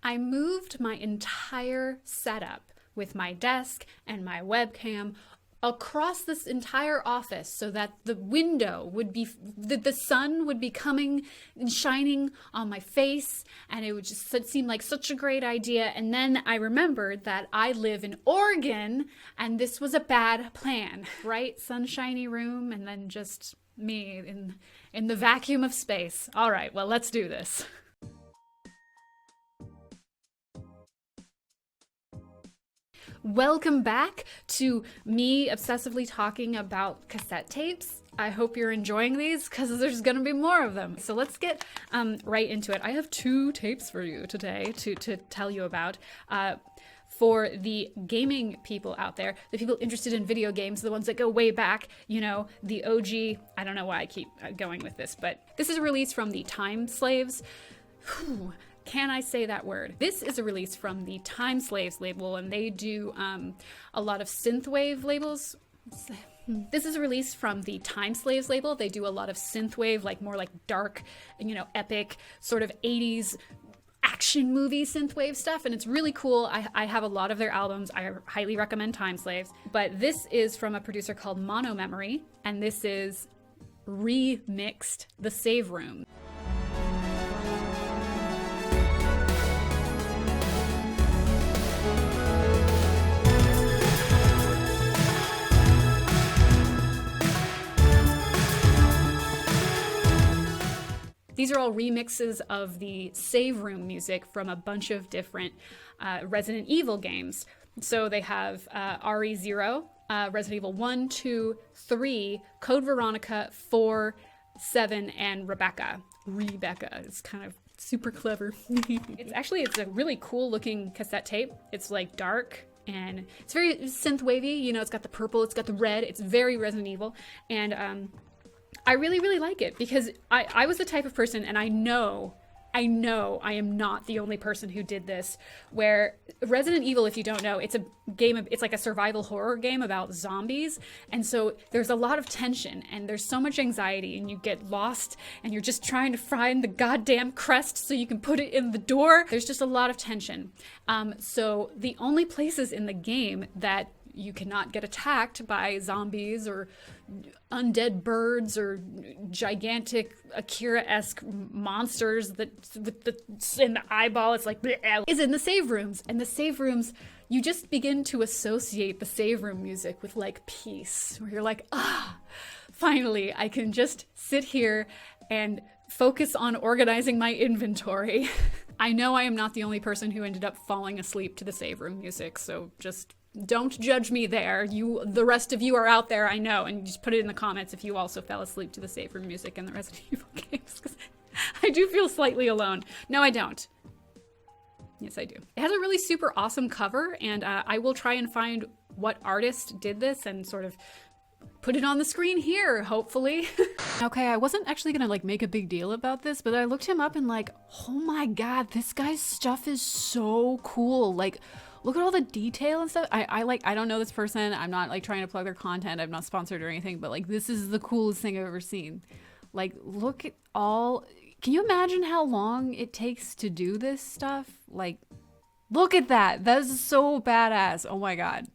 I moved my entire setup with my desk and my webcam across this entire office so that the window would be, the sun would be coming and shining on my face, and it would just seem like such a great idea. And then I remembered that I live in Oregon and this was a bad plan. Bright, sunshiny room, and then just me in the vacuum of space. All right, well, let's do this. Welcome back to me obsessively talking about cassette tapes. I hope you're enjoying these because there's going to be more of them. So let's get right into it. I have 2 tapes for you today to tell you about. For the gaming people out there, the people interested in video games, the ones that go way back, you know, the OG, I don't know why I keep going with this, but this is a release from the Time Slaves. Whew. Can I say that word? This is a release from the Time Slaves label, and they do a lot of synthwave labels. This is a release from the Time Slaves label. They do a lot of synthwave, like more like dark, you know, epic sort of 80s action movie synthwave stuff, and it's really cool. I have a lot of their albums. I highly recommend Time Slaves. But this is from a producer called Mono Memory, and this is remixed The Save Room. These are all remixes of the Save Room music from a bunch of different Resident Evil games. So they have RE0, Resident Evil 1, 2, 3, Code Veronica, 4, 7, and Rebecca. Rebecca is kind of super clever. It's a really cool looking cassette tape. It's like dark and it's very synth wavy. You know, it's got the purple, it's got the red. It's very Resident Evil. And I really, really like it because I was the type of person, and I know I am not the only person who did this, where Resident Evil, if you don't know, it's a game, it's like a survival horror game about zombies. And so there's a lot of tension and there's so much anxiety, and you get lost and you're just trying to find the goddamn crest so you can put it in the door. There's just a lot of tension. So the only places in the game that you cannot get attacked by zombies or undead birds or gigantic Akira-esque monsters that in the eyeball, it's like bleh, is in the save rooms. And the save rooms, you just begin to associate the save room music with like peace, where you're like, finally, I can just sit here and focus on organizing my inventory. I know I am not the only person who ended up falling asleep to the save room music, so just don't judge me there. The rest of you are out there, I know, and just put it in the comments if you also fell asleep to the save room music in the Resident Evil games, because I do feel slightly alone. No, I don't. Yes, I do. It has a really super awesome cover, and I will try and find what artist did this and sort of put it on the screen here, hopefully. Okay, I wasn't actually gonna like make a big deal about this, but I looked him up and like, oh my god, this guy's stuff is so cool. Like, look at all the detail and stuff. I don't know this person. I'm not like trying to plug their content. I'm not sponsored or anything, but like this is the coolest thing I've ever seen. Like, look at all, can you imagine how long it takes to do this stuff? Like, look at that. That is so badass. Oh my god.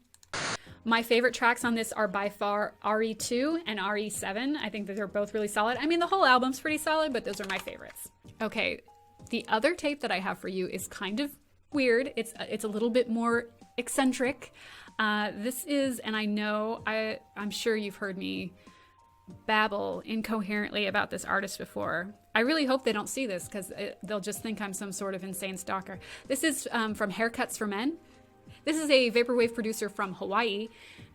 My favorite tracks on this are by far RE2 and RE7. I think that they're both really solid. I mean, the whole album's pretty solid, but those are my favorites. Okay, the other tape that I have for you is kind of weird. It's a little bit more eccentric. This is, and I know, I'm sure you've heard me babble incoherently about this artist before. I really hope they don't see this because they'll just think I'm some sort of insane stalker. This is from Haircuts for Men. This is a Vaporwave producer from Hawaii,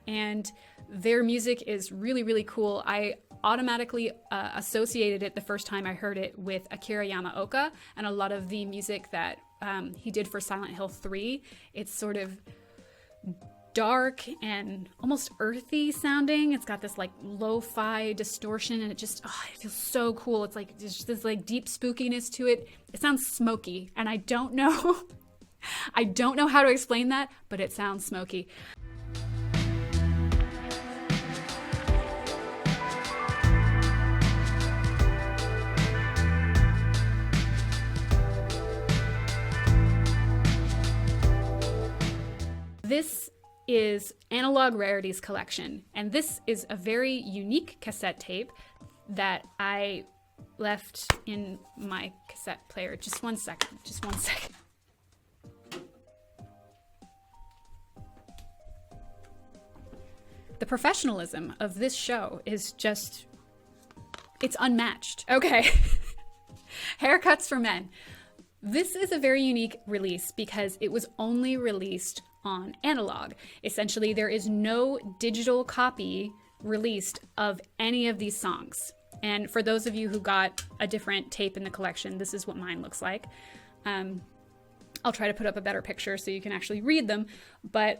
and their music is really, really cool. I automatically associated it the first time I heard it with Akira Yamaoka and a lot of the music that he did for Silent Hill 3. It's sort of dark and almost earthy sounding. It's got this like lo-fi distortion, and it just, it feels so cool. It's like, there's just this like deep spookiness to it. It sounds smoky, and I don't know I don't know how to explain that, but it sounds smoky. This is Analog Rarities Collection, and this is a very unique cassette tape that I left in my cassette player. Just one second. The professionalism of this show is just, it's unmatched. Okay. Haircuts for Men. This is a very unique release because it was only released on analog. Essentially, there is no digital copy released of any of these songs. And for those of you who got a different tape in the collection, this is what mine looks like. I'll try to put up a better picture so you can actually read them, but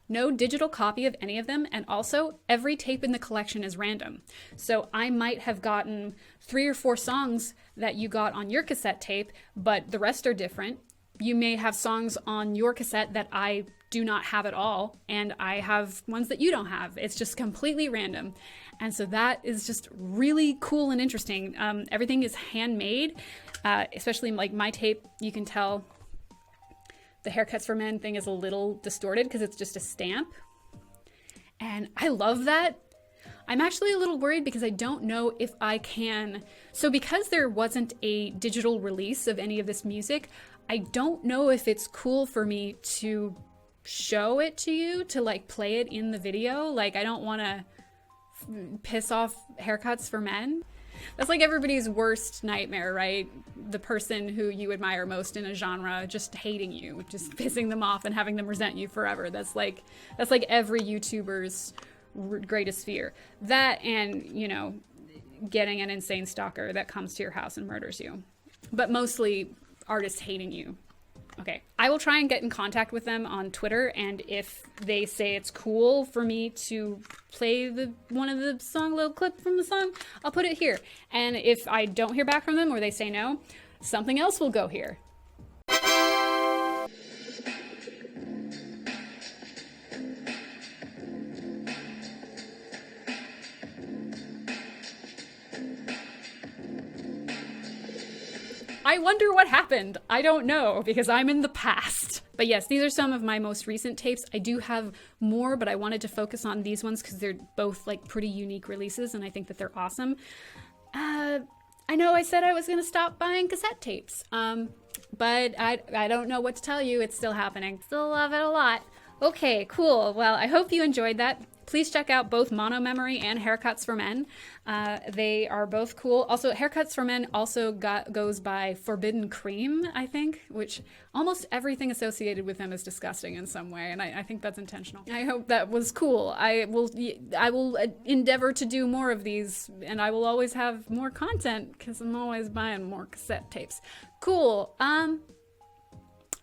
no digital copy of any of them. And also, every tape in the collection is random. So I might have gotten 3 or 4 songs that you got on your cassette tape, but the rest are different. You may have songs on your cassette that I do not have at all, and I have ones that you don't have. It's just completely random. And so that is just really cool and interesting. Everything is handmade, especially like my tape. You can tell the Haircuts for Men thing is a little distorted because it's just a stamp. And I love that. I'm actually a little worried because I don't know if I can. So because there wasn't a digital release of any of this music, I don't know if it's cool for me to show it to you, to like play it in the video. Like, I don't want to piss off Haircuts for Men. That's like everybody's worst nightmare, right? The person who you admire most in a genre just hating you, just pissing them off and having them resent you forever. That's like every YouTuber's greatest fear. That and, you know, getting an insane stalker that comes to your house and murders you. But mostly artists hating you. Okay, I will try and get in contact with them on Twitter, and if they say it's cool for me to play one of the song, little clip from the song, I'll put it here. And if I don't hear back from them or they say no, something else will go here. I wonder what happened. I don't know because I'm in the past. But yes, these are some of my most recent tapes. I do have more, but I wanted to focus on these ones because they're both like pretty unique releases and I think that they're awesome. I know I said I was going to stop buying cassette tapes, but I don't know what to tell you. It's still happening. Still love it a lot. Okay, cool. Well, I hope you enjoyed that. Please check out both Mono Memory and Haircuts for Men. They are both cool. Also, Haircuts for Men also goes by Forbidden Cream, I think, which almost everything associated with them is disgusting in some way, and I think that's intentional. I hope that was cool. I will endeavor to do more of these, and I will always have more content because I'm always buying more cassette tapes. Cool.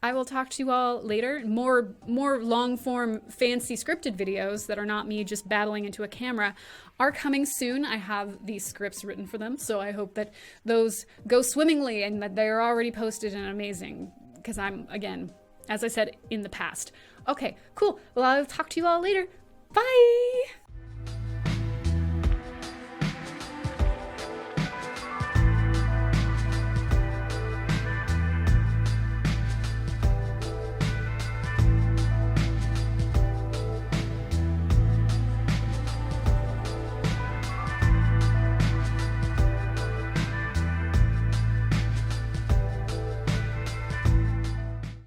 I will talk to you all later. More long-form, fancy scripted videos that are not me just battling into a camera are coming soon. I have these scripts written for them, so I hope that those go swimmingly and that they're already posted and amazing, because I'm, again, as I said, in the past. Okay, cool. Well, I'll talk to you all later. Bye!